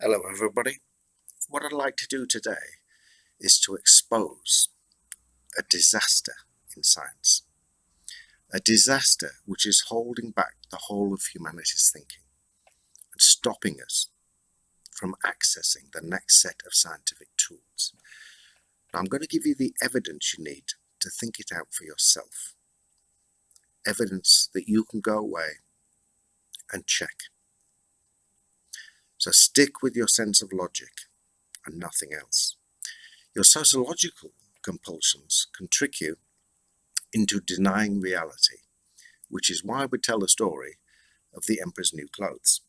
Hello everybody. What I'd like to do today is to expose a disaster in science. A disaster which is holding back the whole of humanity's thinking and stopping us from accessing the next set of scientific tools. Now I'm going to give you the evidence you need to think it out for yourself. Evidence that you can go away and check. So stick with your sense of logic and nothing else. Your sociological compulsions can trick you into denying reality, which is why we tell the story of the Emperor's New Clothes.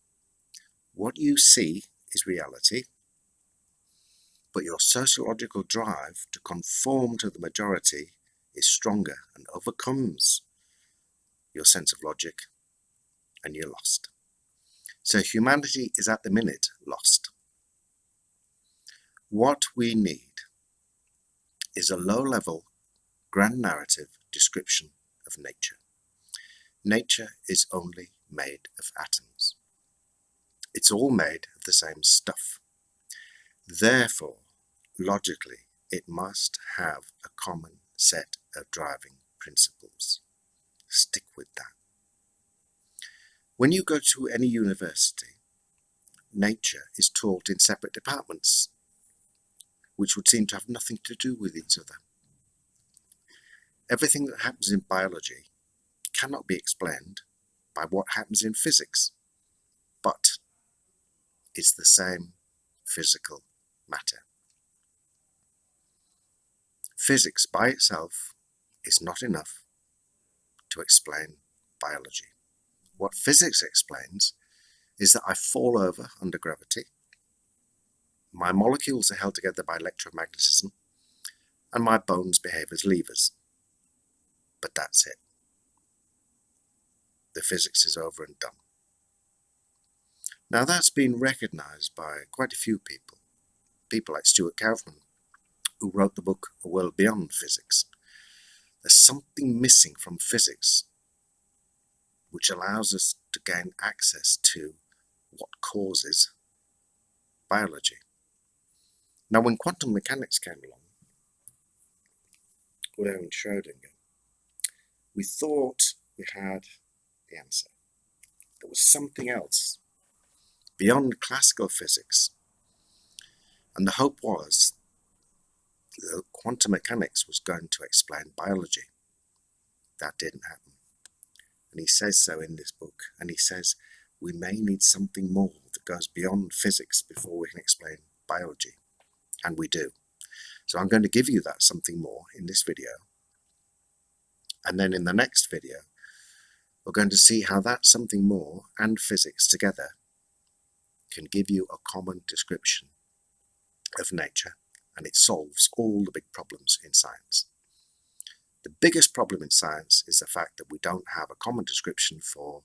What you see is reality, but your sociological drive to conform to the majority is stronger and overcomes your sense of logic, and you're lost. So humanity is at the minute lost. What we need is a low-level, grand narrative description of nature. Nature is only made of atoms. It's all made of the same stuff. Therefore, logically, it must have a common set of driving principles. Stick with that. When you go to any university, nature is taught in separate departments, which would seem to have nothing to do with each other. Everything that happens in biology cannot be explained by what happens in physics, but it's the same physical matter. Physics by itself is not enough to explain biology. What physics explains is that I fall over under gravity, my molecules are held together by electromagnetism, and my bones behave as levers. But that's it. The physics is over and done. Now that's been recognised by quite a few people. People like Stuart Kauffman, who wrote the book A World Beyond Physics. There's something missing from physics which allows us to gain access to what causes biology. Now, when quantum mechanics came along, with Erwin Schrödinger, we thought we had the answer. There was something else beyond classical physics, and the hope was that quantum mechanics was going to explain biology. That didn't happen. And he says so in this book, and he says we may need something more that goes beyond physics before we can explain biology. And we do. So I'm going to give you that something more in this video. And then in the next video, we're going to see how that something more and physics together can give you a common description of nature, and it solves all the big problems in science. The biggest problem in science is the fact that we don't have a common description for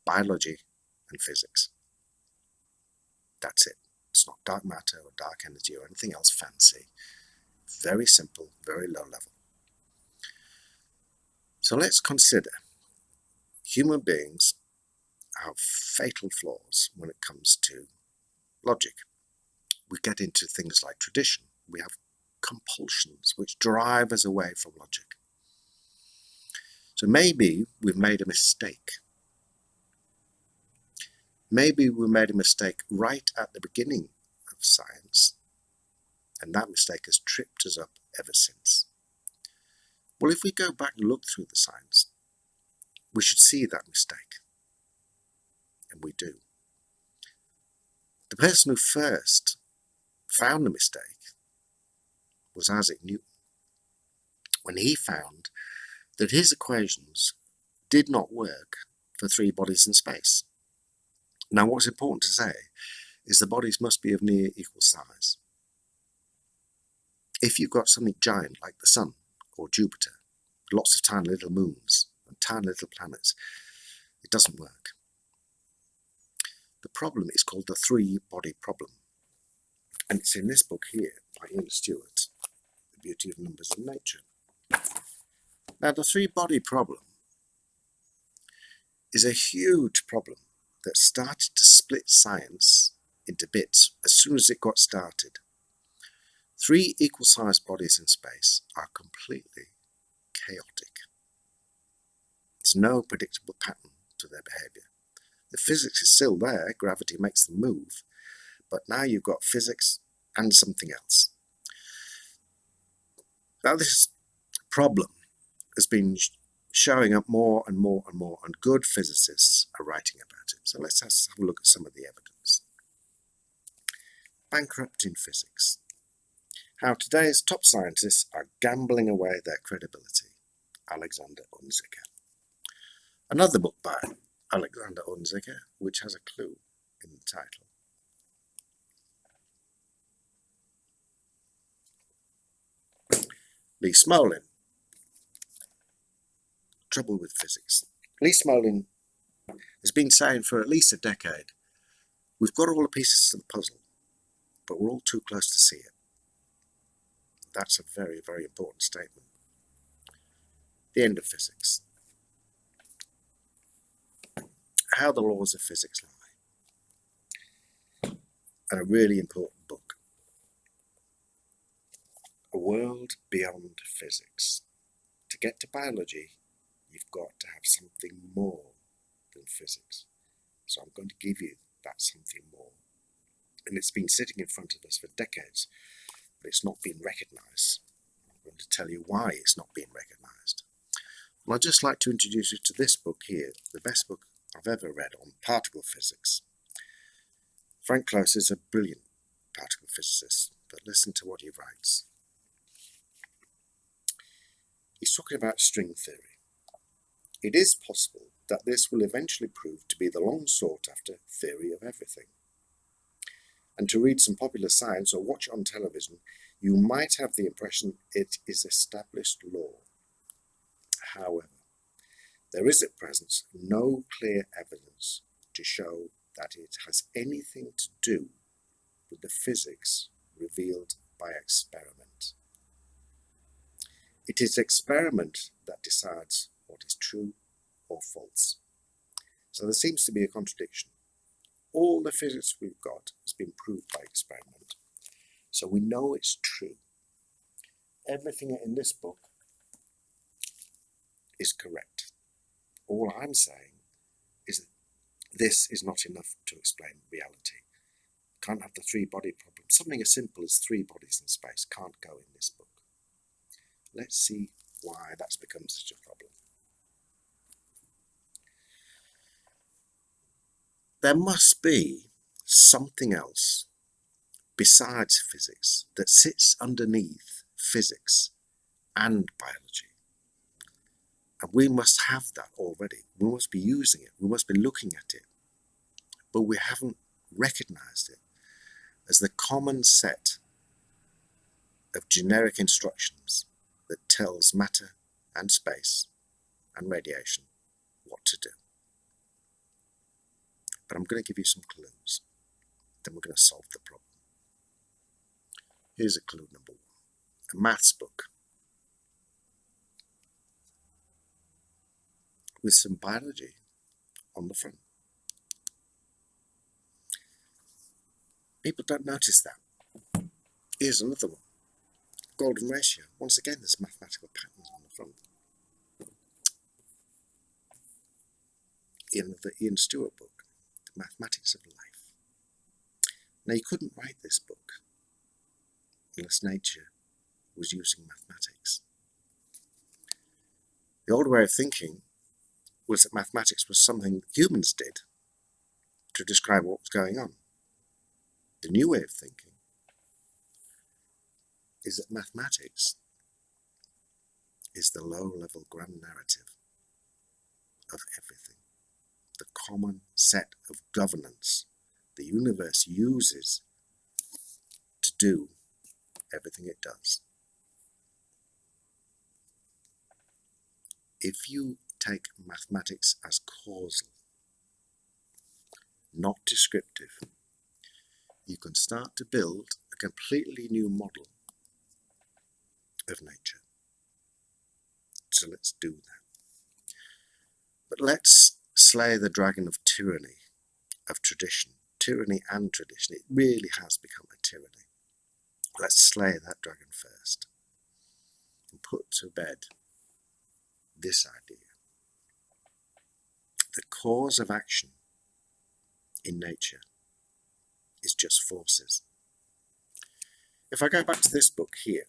biology and physics. That's it. It's not dark matter or dark energy or anything else fancy. Very simple, very low level. So let's consider human beings have fatal flaws when it comes to logic. We get into things like tradition. We have compulsions which drive us away from logic. So maybe we've made a mistake. Maybe we made a mistake right at the beginning of science, and that mistake has tripped us up ever since. Well, if we go back and look through the science, we should see that mistake. And we do. The person who first found the mistake was Isaac Newton, when he found that his equations did not work for three bodies in space. Now, what's important to say is the bodies must be of near equal size. If you've got something giant like the Sun or Jupiter, lots of tiny little moons and tiny little planets, it doesn't work. The problem is called the three-body problem, and it's in this book here by Ian Stewart, The Beauty of Numbers in Nature. Now, the three-body problem is a huge problem that started to split science into bits as soon as it got started. 3 equal-sized bodies in space are completely chaotic. There's no predictable pattern to their behavior. The physics is still there, gravity makes them move, but now you've got physics and something else. Now this problem has been showing up more and more and more, and good physicists are writing about it. So let's have a look at some of the evidence. Bankrupting Physics. How today's top scientists are gambling away their credibility. Alexander Unzicker. Another book by Alexander Unzicker, which has a clue in the title. Lee Smolin. Trouble with Physics. Lee Smolin has been saying for at least a decade, we've got all the pieces to the puzzle, but we're all too close to see it. That's a very, very important statement. The end of physics. How the laws of physics lie. And a really important book. A World Beyond Physics. To get to biology, you've got to have something more than physics. So I'm going to give you that something more. And it's been sitting in front of us for decades, but it's not been recognised. I'm going to tell you why it's not being recognised. And I'd just like to introduce you to this book here, the best book I've ever read on particle physics. Frank Close is a brilliant particle physicist, but listen to what he writes. He's talking about string theory. It is possible that this will eventually prove to be the long sought after theory of everything. And to read some popular science or watch on television, you might have the impression it is established law. However, there is at present no clear evidence to show that it has anything to do with the physics revealed by experiment. It is experiment that decides what is true or false. So there seems to be a contradiction. All the physics we've got has been proved by experiment, so we know it's true. Everything in this book is correct. All I'm saying is that this is not enough to explain reality. Can't have the 3-body problem. Something as simple as 3 bodies in space can't go in this book. Let's see why that's become such a problem. There must be something else besides physics that sits underneath physics and biology. And we must have that already. We must be using it. We must be looking at it. But we haven't recognized it as the common set of generic instructions that tells matter and space and radiation what to do. But I'm going to give you some clues. Then we're going to solve the problem. Here's a clue number 1. A maths book with some biology on the front. People don't notice that. Here's another one. Golden ratio. Once again, there's mathematical patterns on the front. In the Ian Stewart book, The Mathematics of Life. Now, you couldn't write this book unless nature was using mathematics. The old way of thinking was that mathematics was something humans did to describe what was going on. The new way of thinking is that mathematics is the low-level grand narrative of everything, the common set of governance the universe uses to do everything it does. If you take mathematics as causal, not descriptive, you can start to build a completely new model of nature. So let's do that. But let's slay the dragon of tyranny, of tradition, tyranny and tradition. It really has become a tyranny. Let's slay that dragon first and put to bed this idea. The cause of action in nature is just forces. If I go back to this book here,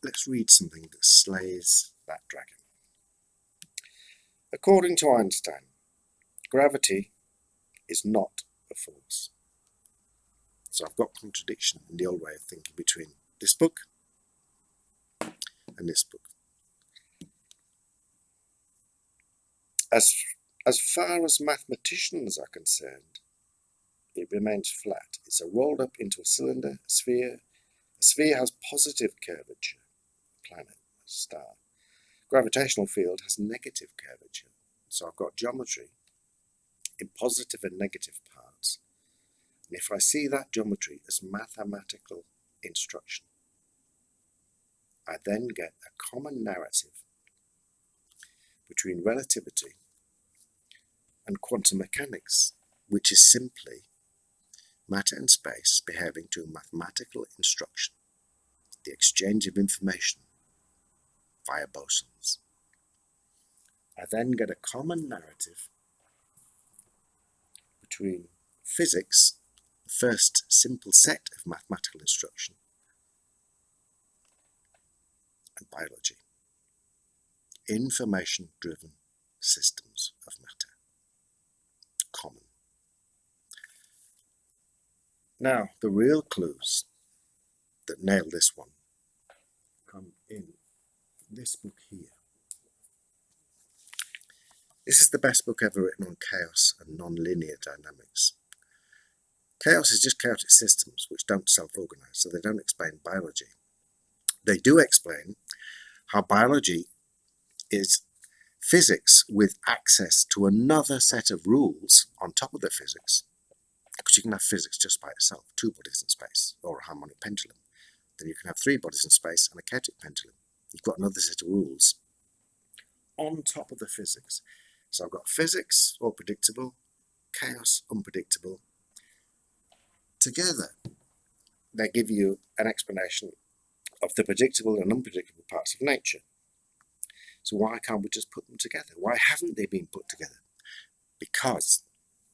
let's read something that slays that dragon. According to Einstein, gravity is not a force. So I've got contradiction in the old way of thinking between this book and this book. As far as mathematicians are concerned, it remains flat. It's rolled up into a cylinder, a sphere. A sphere has positive curvature, planet, star. Gravitational field has negative curvature. So I've got geometry in positive and negative parts. And if I see that geometry as mathematical instruction, I then get a common narrative between relativity and quantum mechanics, which is simply matter and space behaving to mathematical instruction, the exchange of information via bosons. I then get a common narrative between physics, the first simple set of mathematical instruction, and biology, information-driven systems of matter. Common. Now, the real clues that nail this one come in this book here. This is the best book ever written on chaos and non-linear dynamics. Chaos is just chaotic systems which don't self-organize, so they don't explain biology. They do explain how biology is physics with access to another set of rules on top of the physics. Because you can have physics just by itself, two bodies in space, or a harmonic pendulum. Then you can have three bodies in space and a chaotic pendulum. You've got another set of rules on top of the physics. So I've got physics, all predictable, chaos, unpredictable. Together, they give you an explanation of the predictable and unpredictable parts of nature. So why can't we just put them together? Why haven't they been put together? Because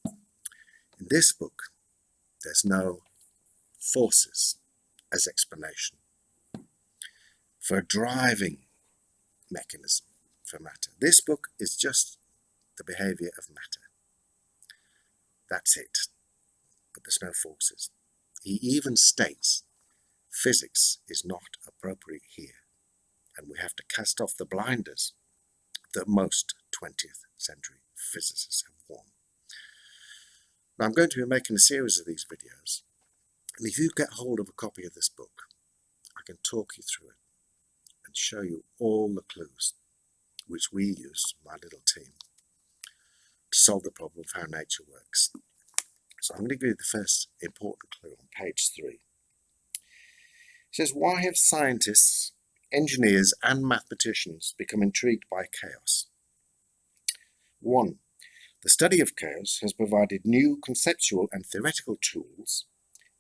in this book, there's no forces as explanation for a driving mechanism for matter. This book is just the behavior of matter. That's it. But there's no forces. He even states physics is not appropriate here, and we have to cast off the blinders that most 20th century physicists have worn. Now, I'm going to be making a series of these videos, and if you get hold of a copy of this book, I can talk you through it and show you all the clues which we use, my little team, to solve the problem of how nature works. So I'm going to give you the first important clue on page 3. It says, why have scientists, engineers and mathematicians become intrigued by chaos? 1. The study of chaos has provided new conceptual and theoretical tools,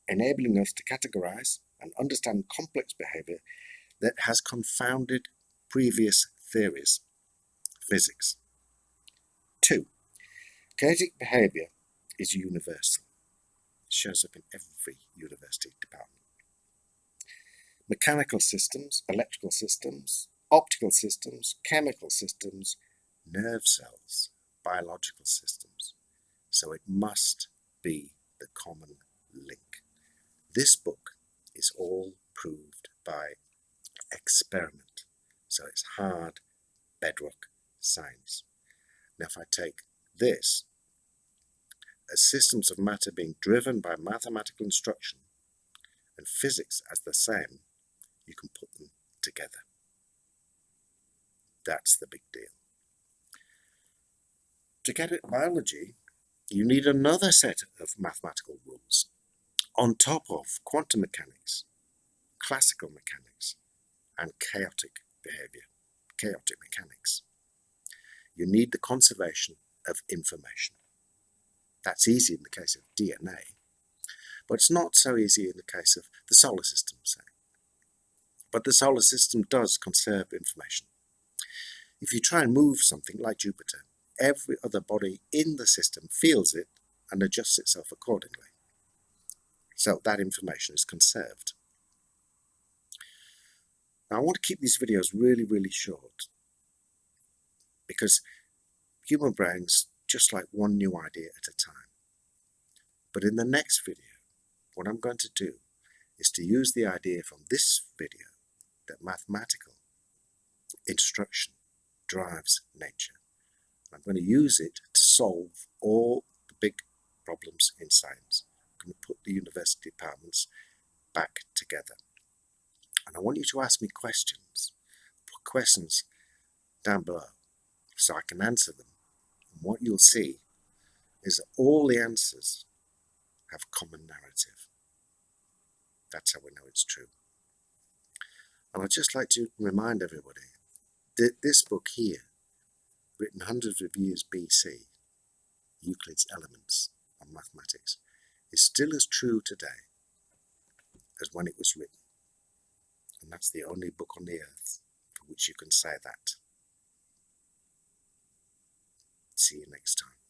enabling us to categorize and understand complex behavior that has confounded previous theories. Physics. 2. Chaotic behavior is universal. It shows up in every university department. Mechanical systems, electrical systems, optical systems, chemical systems, nerve cells, biological systems. So it must be the common link. This book is all proved by experiment. So it's hard bedrock science. Now if I take this as systems of matter being driven by mathematical instruction and physics as the same, you can put them together. That's the big deal. To get at biology, you need another set of mathematical rules on top of quantum mechanics, classical mechanics, and chaotic behavior, chaotic mechanics. You need the conservation of information. That's easy in the case of DNA, but it's not so easy in the case of the solar system, say. But the solar system does conserve information. If you try and move something like Jupiter, every other body in the system feels it and adjusts itself accordingly. So that information is conserved. Now I want to keep these videos really, really short, because human brains just like one new idea at a time. But in the next video, what I'm going to do is to use the idea from this video that mathematical instruction drives nature. I'm going to use it to solve all the big problems in science. I'm going to put the university departments back together. And I want you to ask me questions. Put questions down below so I can answer them. And what you'll see is that all the answers have common narrative. That's how we know it's true. And I'd just like to remind everybody that this book here, written hundreds of years BC, Euclid's Elements on Mathematics, is still as true today as when it was written. And that's the only book on the earth for which you can say that. See you next time.